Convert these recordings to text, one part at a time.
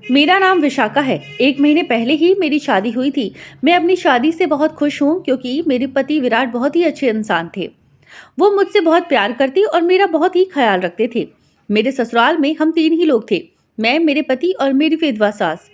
मेरा नाम विशाखा है। 1 महीने पहले ही मेरी शादी हुई थी। मैं अपनी शादी से बहुत खुश हूँ क्योंकि मेरे पति विराट बहुत ही अच्छे इंसान थे। वो मुझसे बहुत प्यार करते और मेरा बहुत ही ख्याल रखते थे। मेरे ससुराल में हम 3 ही लोग थे। मैं, मेरे पति और मेरी विधवा सास।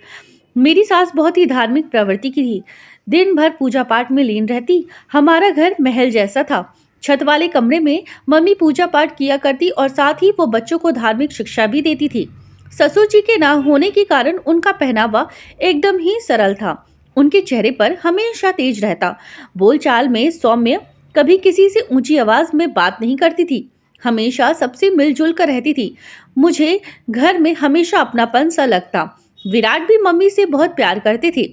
मेरी सास बहुत ही धार्मिक प्रवृत्ति की थी। दिन भर पूजा पाठ में लीन रहती। हमारा घर महल जैसा था। छत वाले कमरे में मम्मी पूजा पाठ किया करती और साथ ही वो बच्चों को धार्मिक शिक्षा भी देती थी। ससुर जी के ना होने के कारण उनका पहनावा एकदम ही सरल था। उनके चेहरे पर हमेशा तेज रहता। बोलचाल में सौम्य, कभी किसी से ऊंची आवाज में बात नहीं करती थी। हमेशा सबसे मिलजुल कर रहती थी। मुझे घर में हमेशा अपनापन सा लगता। विराट भी मम्मी से बहुत प्यार करते थे।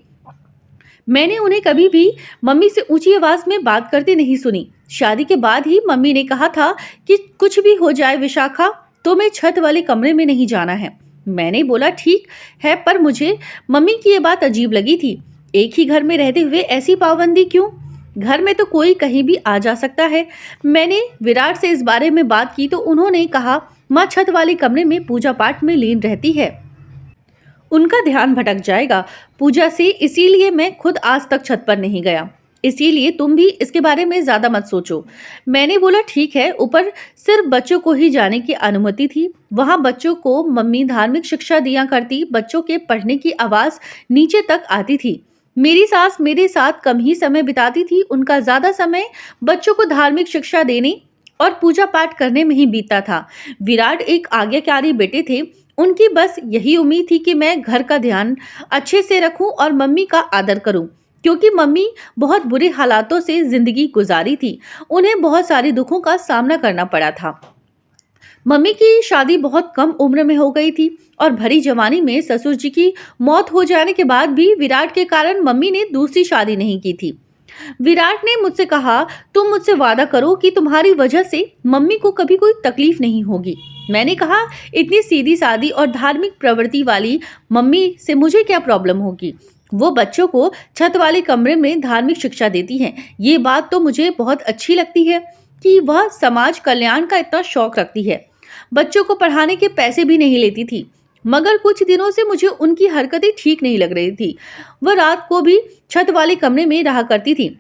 मैंने उन्हें कभी भी मम्मी से ऊंची आवाज में बात करते नहीं सुनी। शादी के बाद ही मम्मी ने कहा था कि कुछ भी हो जाए विशाखा, तो मैं छत वाले कमरे में नहीं जाना है। मैंने बोला ठीक है, पर मुझे मम्मी की ये बात अजीब लगी थी। एक ही घर में रहते हुए ऐसी पाबंदी क्यों? घर में तो कोई कहीं भी आ जा सकता है। मैंने विराट से इस बारे में बात की तो उन्होंने कहा माँ छत वाले कमरे में पूजा पाठ में लीन रहती है, उनका ध्यान भटक जाएगा पूजा से, इसीलिए मैं खुद आज तक छत पर नहीं गया। इसीलिए तुम भी इसके बारे में ज्यादा मत सोचो। मैंने बोला ठीक है। ऊपर सिर्फ बच्चों को ही जाने की अनुमति थी। वहां बच्चों को मम्मी धार्मिक शिक्षा दिया करती। बच्चों के पढ़ने की आवाज नीचे तक आती थी। मेरी सास मेरे साथ कम ही समय बिताती थी। उनका ज्यादा समय बच्चों को धार्मिक शिक्षा देने और पूजा पाठ करने में ही बीतता था। विराट एक आज्ञाकारी बेटे थे। उनकी बस यही उम्मीद थी कि मैं घर का ध्यान अच्छे से रखूं और मम्मी का आदर करूं, क्योंकि मम्मी बहुत बुरे हालातों से जिंदगी गुजारी थी। उन्हें बहुत सारे दुखों का सामना करना पड़ा था। मम्मी की शादी बहुत कम उम्र में हो गई थी और भरी जवानी में ससुर जी की मौत हो जाने के बाद भी विराट के कारण मम्मी ने दूसरी शादी नहीं की थी। विराट ने मुझसे कहा तुम मुझसे वादा करो कि तुम्हारी वजह से मम्मी को कभी कोई तकलीफ नहीं होगी। मैंने कहा इतनी सीधी सादी और धार्मिक प्रवृत्ति वाली मम्मी से मुझे क्या प्रॉब्लम होगी? वो बच्चों को छत वाले कमरे में धार्मिक शिक्षा देती हैं। ये बात तो मुझे बहुत अच्छी लगती है कि वह समाज कल्याण का इतना शौक रखती है। बच्चों को पढ़ाने के पैसे भी नहीं लेती थी। मगर कुछ दिनों से मुझे उनकी हरकतें ठीक नहीं लग रही थी। वह रात को भी छत वाले कमरे में रहा करती थी,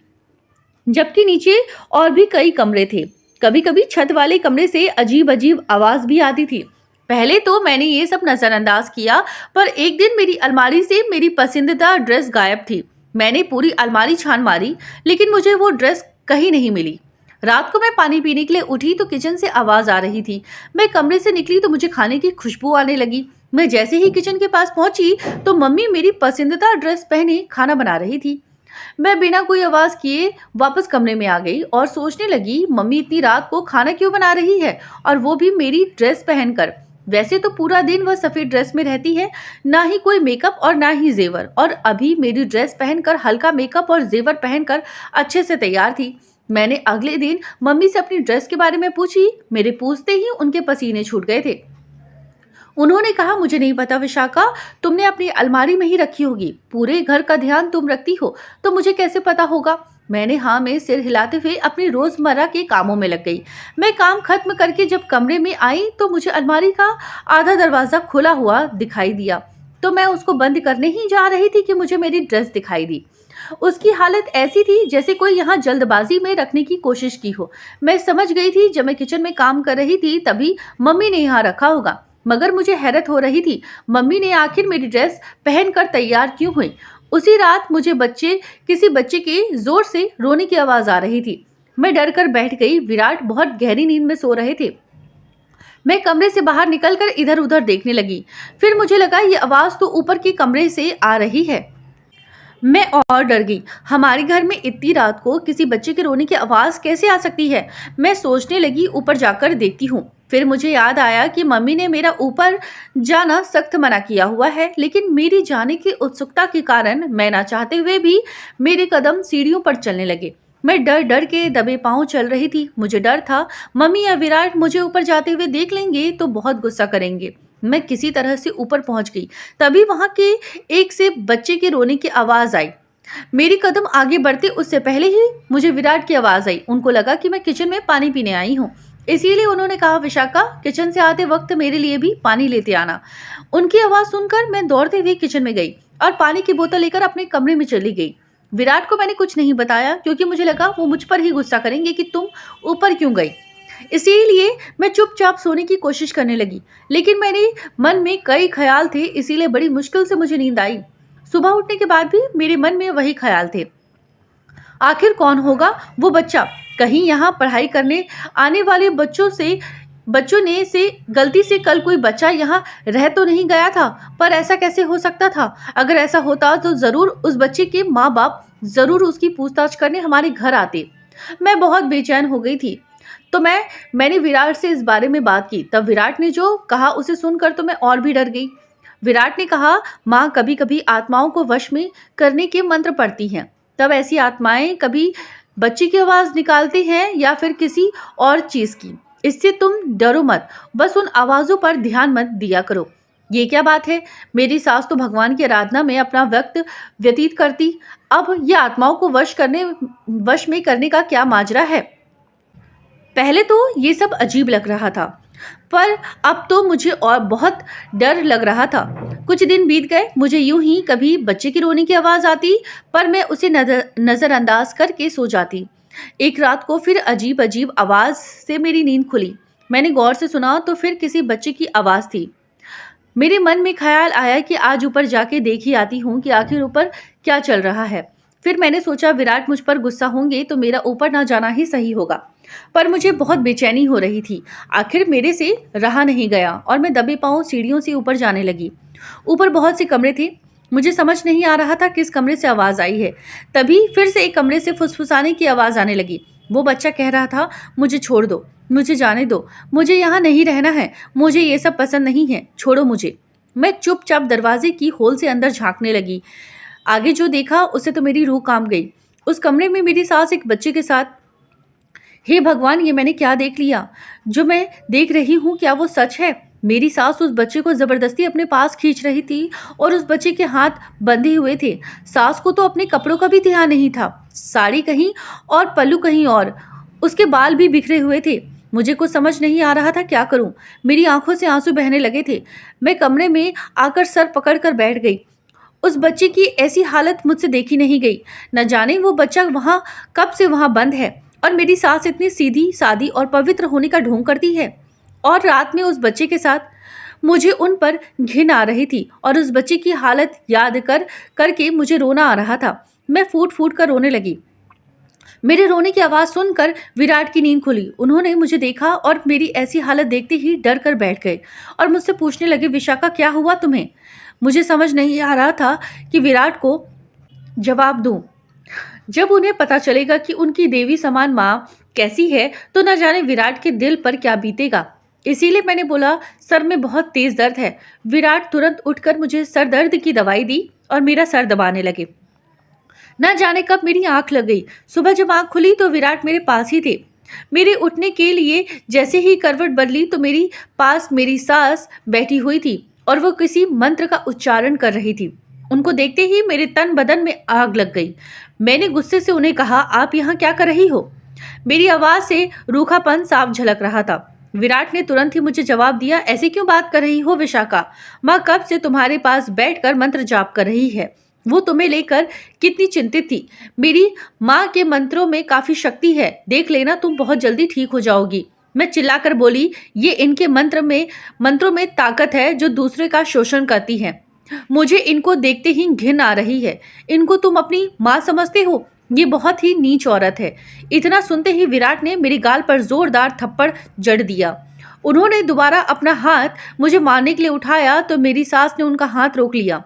जबकि नीचे और भी कई कमरे थे। कभी कभी छत वाले कमरे से अजीब अजीब आवाज भी आती थी। पहले तो मैंने ये सब नजरअंदाज किया, पर एक दिन मेरी अलमारी से मेरी पसंदीदा ड्रेस गायब थी। मैंने पूरी अलमारी छान मारी, लेकिन मुझे वो ड्रेस कहीं नहीं मिली। रात को मैं पानी पीने के लिए उठी तो किचन से आवाज आ रही थी। मैं कमरे से निकली तो मुझे खाने की खुशबू आने लगी। मैं जैसे ही किचन के पास पहुंची तो मम्मी मेरी पसंदीदा ड्रेस पहने खाना बना रही थी। मैं बिना कोई आवाज किए वापस कमरे में आ गई और सोचने लगी मम्मी इतनी रात को खाना क्यों बना रही है, और वो भी मेरी ड्रेस पहनकर। वैसे तो पूरा दिन वह सफेद ड्रेस में रहती है, ना ही कोई मेकअप और ना ही जेवर, और अभी मेरी ड्रेस पहनकर हल्का मेकअप और जेवर पहनकर अच्छे से तैयार थी। मैंने अगले दिन मम्मी से अपनी ड्रेस के बारे में पूछी। मेरे पूछते ही उनके पसीने छूट गए थे। उन्होंने कहा मुझे नहीं पता विशाखा, तुमने अपनी अलमारी में ही रखी होगी। पूरे घर का ध्यान तुम रखती हो तो मुझे कैसे पता होगा? मैंने हाँ में सिर हिलाते हुए अपनी रोजमर्रा के कामों में लग गई। मैं काम खत्म करके जब कमरे में आई तो मुझे अलमारी का आधा दरवाजा खुला हुआ दिखाई दिया। तो मैं उसको बंद करने ही जा रही थी कि मुझे मेरी ड्रेस दिखाई दी। उसकी हालत ऐसी थी जैसे कोई यहाँ जल्दबाजी में रखने की कोशिश की हो। मैं समझ गई थी जब मैं किचन में काम कर रही थी तभी मम्मी ने यहाँ रखा होगा। मगर मुझे हैरत हो रही थी मम्मी ने आखिर मेरी ड्रेस पहनकर तैयार क्यों हुई। उसी रात मुझे किसी बच्चे के जोर से रोने की आवाज आ रही थी। मैं डर कर बैठ गई। विराट बहुत गहरी नींद में सो रहे थे। मैं कमरे से बाहर निकलकर इधर उधर देखने लगी। फिर मुझे लगा ये आवाज तो ऊपर के कमरे से आ रही है। मैं और डर गई। हमारे घर में इतनी रात को किसी बच्चे के रोने की आवाज कैसे आ सकती है? मैं सोचने लगी ऊपर जाकर देखती हूँ। फिर मुझे याद आया कि मम्मी ने मेरा ऊपर जाना सख्त मना किया हुआ है, लेकिन मेरी जाने की उत्सुकता के कारण मैं ना चाहते हुए भी मेरे कदम सीढ़ियों पर चलने लगे। मैं डर डर के दबे पांव चल रही थी। मुझे डर था मम्मी या विराट मुझे ऊपर जाते हुए देख लेंगे तो बहुत गुस्सा करेंगे। मैं किसी तरह से ऊपर पहुंच गई। तभी वहां के एक से बच्चे के रोने की आवाज आई। मेरी कदम आगे बढ़ते उससे पहले ही मुझे विराट की आवाज आई। उनको लगा कि मैं किचन में पानी पीने आई हूँ। इसीलिए उन्होंने कहा, विशाखा, किचन से आते वक्त मेरे लिए भी पानी लेते आना। उनकी आवाज़ सुनकर मैं दौड़ते हुए किचन में गई और पानी की बोतल लेकर अपने कमरे में चली गई। विराट को मैंने कुछ नहीं बताया क्योंकि मुझे लगा वो मुझ पर ही गुस्सा करेंगे कि तुम ऊपर क्यों गई। इसीलिए मैं चुपचाप सोने की कोशिश करने लगी, लेकिन मेरे मन में कई ख्याल थे, इसीलिए बड़ी मुश्किल से मुझे नींद आई। सुबह उठने के बाद भी मेरे मन में वही ख्याल थे। आखिर कौन होगा वो बच्चा? कहीं यहाँ पढ़ाई करने आने वाले बच्चों ने से गलती से कल कोई बच्चा यहाँ रह तो नहीं गया था? पर ऐसा कैसे हो सकता था? अगर ऐसा होता तो ज़रूर उस बच्चे के माँ बाप ज़रूर उसकी पूछताछ करने हमारे घर आते। मैं बहुत बेचैन हो गई थी। तो मैंने विराट से इस बारे में बात की। तब विराट ने जो कहा उसे सुनकर तो मैं और भी डर गई। विराट ने कहा, माँ कभी कभी आत्माओं को वश में करने के मंत्र पढ़ती हैं। तब ऐसी आत्माएं कभी बच्चे की आवाज़ निकालती हैं या फिर किसी और चीज़ की। इससे तुम डरो मत, बस उन आवाज़ों पर ध्यान मत दिया करो। ये क्या बात है? मेरी सास तो भगवान की आराधना में अपना वक्त व्यतीत करती, अब ये आत्माओं को वश में करने का क्या माजरा है? पहले तो ये सब अजीब लग रहा था, पर अब तो मुझे और बहुत डर लग रहा था। कुछ दिन बीत गए, मुझे यूं ही कभी बच्चे की रोने की आवाज़ आती, पर मैं उसे नज़रअंदाज करके सो जाती। एक रात को फिर अजीब अजीब आवाज़ से मेरी नींद खुली। मैंने गौर से सुना तो फिर किसी बच्चे की आवाज़ थी। मेरे मन में ख्याल आया कि आज ऊपर जाके देख ही आती हूँ कि आखिर ऊपर क्या चल रहा है। फिर मैंने सोचा, विराट मुझ पर गुस्सा होंगे तो मेरा ऊपर ना जाना ही सही होगा। पर मुझे बहुत बेचैनी हो रही थी। आखिर मेरे से रहा नहीं गया और मैं दबे पांव सीढ़ियों से ऊपर जाने लगी। ऊपर बहुत से कमरे थे। मुझे समझ नहीं आ रहा था किस कमरे से आवाज़ आई है। तभी फिर से एक कमरे से फुसफुसाने की आवाज़ आने लगी। वो बच्चा कह रहा था, मुझे छोड़ दो, मुझे जाने दो, मुझे यहाँ नहीं रहना है, मुझे ये सब पसंद नहीं है, छोड़ो मुझे। मैं चुपचाप दरवाजे की होल से अंदर झांकने लगी। आगे जो देखा उससे तो मेरी रूह कांप गई। उस कमरे में मेरी सास एक बच्चे के साथ। हे भगवान, ये मैंने क्या देख लिया? जो मैं देख रही हूँ क्या वो सच है? मेरी सास उस बच्चे को जबरदस्ती अपने पास खींच रही थी और उस बच्चे के हाथ बंधे हुए थे। सास को तो अपने कपड़ों का भी ध्यान नहीं था, साड़ी कहीं और पल्लू कहीं और, उसके बाल भी बिखरे हुए थे। मुझे कुछ समझ नहीं आ रहा था क्या करूं। मेरी आंखों से आंसू बहने लगे थे। मैं कमरे में आकर सर पकड़कर बैठ गई। उस बच्चे की ऐसी हालत मुझसे देखी नहीं गई। न जाने वो बच्चा वहाँ कब से वहाँ बंद है और मेरी सास इतनी सीधी सादी और पवित्र होने का ढोंग करती है। और रात में उस बच्चे के साथ मुझे उन पर घिन आ रही थी और उस बच्चे की हालत याद करके मुझे रोना आ रहा था। मैं फूट फूट कर रोने लगी। मेरे रोने की आवाज़ सुनकर विराट की नींद खुली। उन्होंने मुझे देखा और मेरी ऐसी हालत देखते ही डर कर बैठ गए और मुझसे पूछने लगे, विशाखा, क्या हुआ तुम्हें? मुझे समझ नहीं आ रहा था कि विराट को जवाब दूं। जब उन्हें पता चलेगा कि उनकी देवी समान माँ कैसी है तो न जाने विराट के दिल पर क्या बीतेगा। इसीलिए मैंने बोला, सर में बहुत तेज दर्द है। विराट तुरंत उठकर मुझे सर दर्द की दवाई दी और मेरा सर दबाने लगे। न जाने कब मेरी आंख लग गई। सुबह जब आंख खुली तो विराट मेरे पास ही थे। मेरे उठने के लिए जैसे ही करवट बदली तो मेरी पास मेरी सास बैठी हुई थी और वो किसी मंत्र का उच्चारण कर रही थी। उनको देखते ही मेरे तन बदन में आग लग गई। मैंने गुस्से से उन्हें कहा, आप यहाँ क्या कर रही हो? मेरी आवाज़ से रूखापन साफ झलक रहा था। विराट ने तुरंत ही मुझे जवाब दिया, ऐसे क्यों बात कर रही हो विशाखा? माँ कब से तुम्हारे पास बैठकर मंत्र जाप कर रही है। वो तुम्हें लेकर कितनी चिंतित थी। मेरी माँ के मंत्रों में काफ़ी शक्ति है, देख लेना तुम बहुत जल्दी ठीक हो जाओगी। मैं चिल्लाकर बोली, ये इनके मंत्रों में ताकत है जो दूसरे का शोषण करती है। मुझे इनको देखते ही घिन आ रही है। इनको तुम अपनी माँ समझते हो? ये बहुत ही नीच औरत है। इतना सुनते ही विराट ने मेरे गाल पर जोरदार थप्पड़ जड़ दिया। उन्होंने दोबारा अपना हाथ मुझे मारने के लिए उठाया तो मेरी सास ने उनका हाथ रोक लिया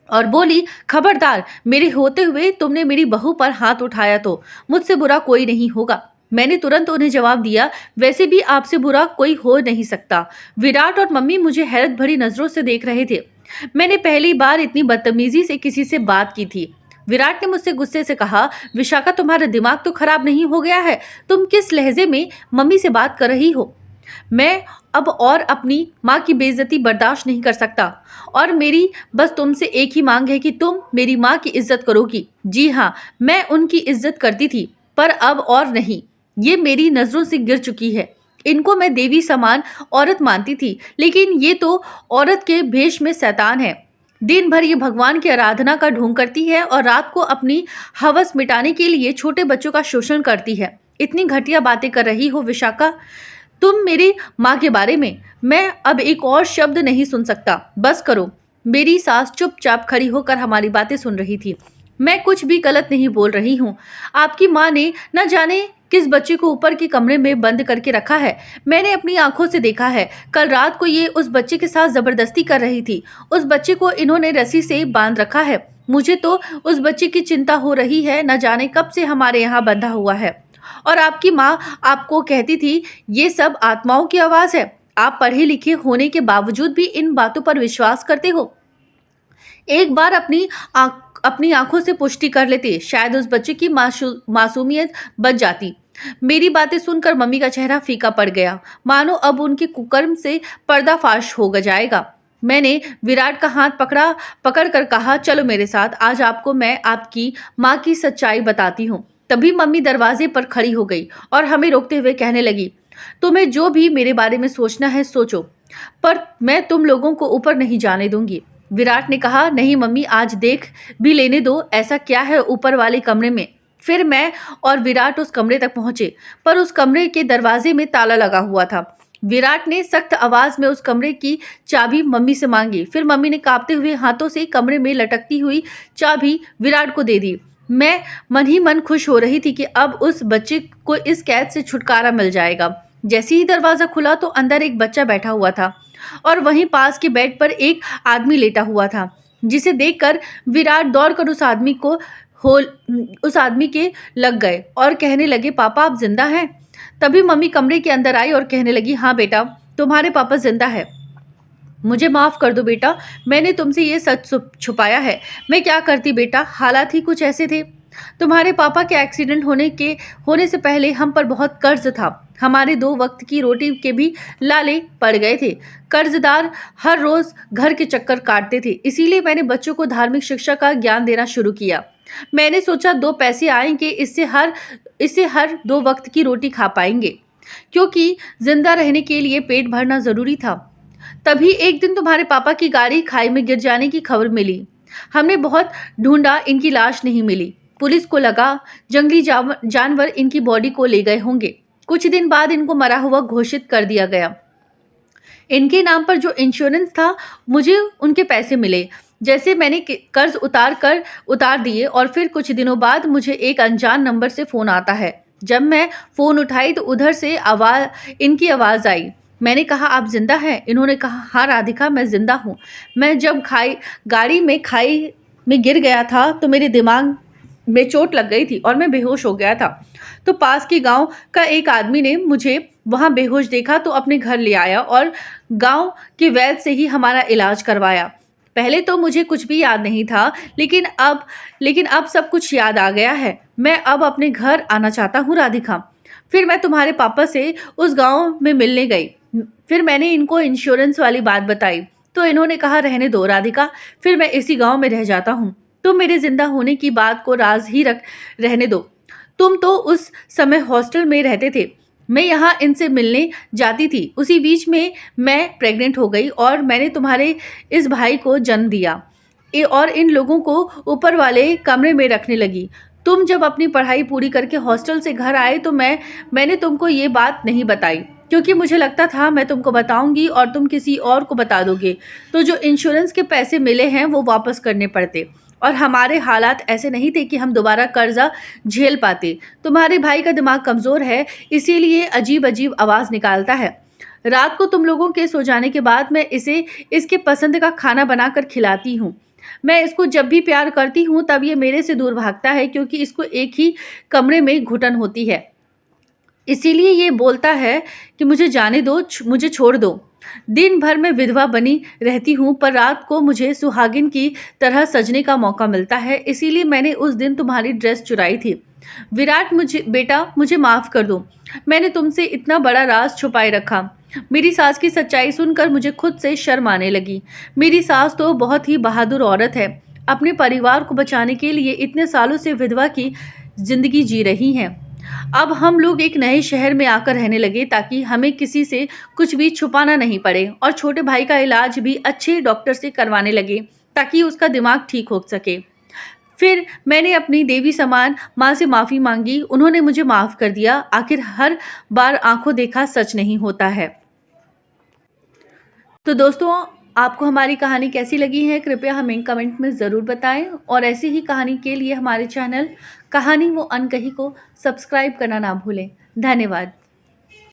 और बोली, खबरदार, मेरे होते हुए तुमने मेरी बहू पर हाथ उठाया तो मुझसे बुरा कोई नहीं होगा। मैंने तुरंत उन्हें जवाब दिया, वैसे भी आपसे बुरा कोई हो नहीं सकता। विराट और मम्मी मुझे हैरत भरी नजरों से देख रहे थे। मैंने पहली बार इतनी बदतमीजी से किसी से बात की थी। विराट ने मुझसे गुस्से से कहा, विशाखा, तुम्हारा दिमाग तो खराब नहीं हो गया है? तुम किस लहजे में मम्मी से बात कर रही हो? मैं अब और अपनी माँ की बेइज्जती बर्दाश्त नहीं कर सकता और मेरी बस तुमसे एक ही मांग है कि तुम मेरी माँ की इज्जत करोगी। जी हाँ, मैं उनकी इज्जत करती थी, पर अब और नहीं। ये मेरी नज़रों से गिर चुकी है। इनको मैं देवी समान औरत मानती थी, लेकिन ये तो औरत के भेष में शैतान है। दिन भर ये भगवान की आराधना का ढोंग करती है और रात को अपनी हवस मिटाने के लिए छोटे बच्चों का शोषण करती है। इतनी घटिया बातें कर रही हो विशाखा तुम मेरी माँ के बारे में। मैं अब एक और शब्द नहीं सुन सकता, बस करो। मेरी सास चुपचाप खड़ी होकर हमारी बातें सुन रही थी। मैं कुछ भी गलत नहीं बोल रही हूँ। आपकी माँ ने न जाने किस बच्चे को ऊपर के कमरे में बंद करके रखा है। मैंने अपनी आंखों से देखा है। कल रात को ये उस बच्चे के साथ जबरदस्ती कर रही थी। उस बच्चे को इन्होंने रस्सी से बांध रखा है। मुझे तो उस बच्चे की चिंता हो रही है, न जाने कब से हमारे यहाँ बंधा हुआ है। और आपकी माँ आपको कहती थी ये सब आत्माओं की आवाज है। आप पढ़े लिखे होने के बावजूद भी इन बातों पर विश्वास करते हो। एक बार अपनी आंखों से पुष्टि कर लेते, शायद उस बच्चे की मासूमियत बच जाती। मेरी बातें सुनकर मम्मी का चेहरा फीका पड़ गया, मानो अब उनके कुकर्म से पर्दाफाश हो जाएगा। मैंने विराट का हाथ पकड़ कर कहा, चलो मेरे साथ, आज आपको मैं आपकी माँ की सच्चाई बताती हूँ। तभी मम्मी दरवाजे पर खड़ी हो गई और हमें रोकते हुए कहने लगी, तुम्हें जो भी मेरे बारे में सोचना है सोचो, पर मैं तुम लोगों को ऊपर नहीं जाने दूंगी। विराट ने कहा, नहीं मम्मी, आज देख भी लेने दो, ऐसा क्या है ऊपर वाले कमरे में। फिर मैं और विराट उस कमरे तक पहुंचे, पर उस कमरे के दरवाजे में ताला लगा हुआ था। विराट ने सख्त आवाज में उस कमरे की चाबी मम्मी से मांगी। फिर मम्मी ने कांपते हुए हाथों से कमरे में लटकती हुई चाबी विराट को दे दी। मैं मन ही मन खुश हो रही थी कि अब उस बच्चे को इस कैद से छुटकारा मिल जाएगा। जैसे ही दरवाजा खुला तो अंदर एक बच्चा बैठा हुआ था और वहीं पास के बेड पर एक आदमी लेटा हुआ था, जिसे देखकर विराट दौड़कर उस आदमी के लग गए और कहने लगे, पापा आप जिंदा हैं। तभी मम्मी कमरे के अंदर आई और कहने लगी, हाँ बेटा, तुम्हारे पापा जिंदा है। मुझे माफ कर दो बेटा, मैंने तुमसे ये सच छुपाया है। मैं क्या करती बेटा, हालात ही कुछ ऐसे थे। तुम्हारे पापा के एक्सीडेंट होने से पहले हम पर बहुत कर्ज था। हमारे 2 वक्त की रोटी के भी लाले पड़ गए थे। कर्जदार हर रोज घर के चक्कर काटते थे। इसीलिए मैंने बच्चों को धार्मिक शिक्षा का ज्ञान देना शुरू किया। मैंने सोचा 2 पैसे आएंगे, इससे हर 2 वक्त की रोटी खा पाएंगे, क्योंकि जिंदा रहने के लिए पेट भरना जरूरी था। तभी एक दिन तुम्हारे पापा की गाड़ी खाई में गिर जाने की खबर मिली। हमने बहुत ढूंढा, इनकी लाश नहीं मिली। पुलिस को लगा जंगली जानवर इनकी बॉडी को ले गए होंगे। कुछ दिन बाद इनको मरा हुआ घोषित कर दिया गया। इनके नाम पर जो इंश्योरेंस था, मुझे उनके पैसे मिले। जैसे मैंने कर्ज उतार दिए और फिर कुछ दिनों बाद मुझे एक अनजान नंबर से फोन आता है। जब मैं फोन उठाई तो उधर से इनकी आवाज आई। मैंने कहा, आप जिंदा हैं? इन्होंने कहा, हाँ राधिका, मैं जिंदा हूँ। मैं जब गाड़ी में खाई में गिर गया था तो मेरे दिमाग में चोट लग गई थी और मैं बेहोश हो गया था। तो पास के गांव का एक आदमी ने मुझे वहां बेहोश देखा तो अपने घर ले आया और गांव के वैद्य से ही हमारा इलाज करवाया। पहले तो मुझे कुछ भी याद नहीं था, लेकिन अब सब कुछ याद आ गया है। मैं अब अपने घर आना चाहता हूँ राधिका। फिर मैं तुम्हारे पापा से उस गांव में मिलने गई। फिर मैंने इनको इंश्योरेंस वाली बात बताई तो इन्होंने कहा, रहने दो राधिका, फिर मैं इसी गांव में रह जाता हूँ। तुम मेरे जिंदा होने की बात को राज ही रहने दो। तुम तो उस समय हॉस्टल में रहते थे, मैं यहाँ इनसे मिलने जाती थी। उसी बीच में मैं प्रेग्नेंट हो गई और मैंने तुम्हारे इस भाई को जन्म दिया और इन लोगों को ऊपर वाले कमरे में रखने लगी। तुम जब अपनी पढ़ाई पूरी करके हॉस्टल से घर आए तो मैंने तुमको ये बात नहीं बताई, क्योंकि मुझे लगता था मैं तुमको बताऊंगी और तुम किसी और को बता दोगे तो जो इंश्योरेंस के पैसे मिले हैं वो वापस करने पड़ते, और हमारे हालात ऐसे नहीं थे कि हम दोबारा कर्जा झेल पाते। तुम्हारे भाई का दिमाग कमज़ोर है, इसीलिए अजीब अजीब आवाज़ निकालता है। रात को तुम लोगों के सो जाने के बाद मैं इसे इसके पसंद का खाना बनाकर खिलाती हूँ। मैं इसको जब भी प्यार करती हूँ तब ये मेरे से दूर भागता है, क्योंकि इसको एक ही कमरे में घुटन होती है। इसीलिए ये बोलता है कि मुझे जाने दो, मुझे छोड़ दो। दिन भर मैं विधवा बनी रहती हूँ, पर रात को मुझे सुहागिन की तरह सजने का मौका मिलता है। इसीलिए मैंने उस दिन तुम्हारी ड्रेस चुराई थी। विराट, मुझे माफ़ कर दो। मैंने तुमसे इतना बड़ा राज छुपाए रखा। मेरी सास की सच्चाई सुनकर मुझे खुद से शर्म आने लगी। मेरी सास तो बहुत ही बहादुर औरत है, अपने परिवार को बचाने के लिए इतने सालों से विधवा की जिंदगी जी रही हैं। अब हम लोग एक नए शहर में आकर रहने लगे ताकि हमें किसी से कुछ भी छुपाना नहीं पड़े और छोटे भाई का इलाज भी अच्छे डॉक्टर से करवाने लगे ताकि उसका दिमाग ठीक हो सके। फिर मैंने अपनी देवी समान माँ से माफ़ी मांगी, उन्होंने मुझे माफ़ कर दिया। आखिर हर बार आंखों देखा सच नहीं होता है। तो दोस्तों, आपको हमारी कहानी कैसी लगी है कृपया हमें कमेंट में ज़रूर बताएं और ऐसी ही कहानी के लिए हमारे चैनल कहानी वो अनकही को सब्सक्राइब करना ना भूलें। धन्यवाद।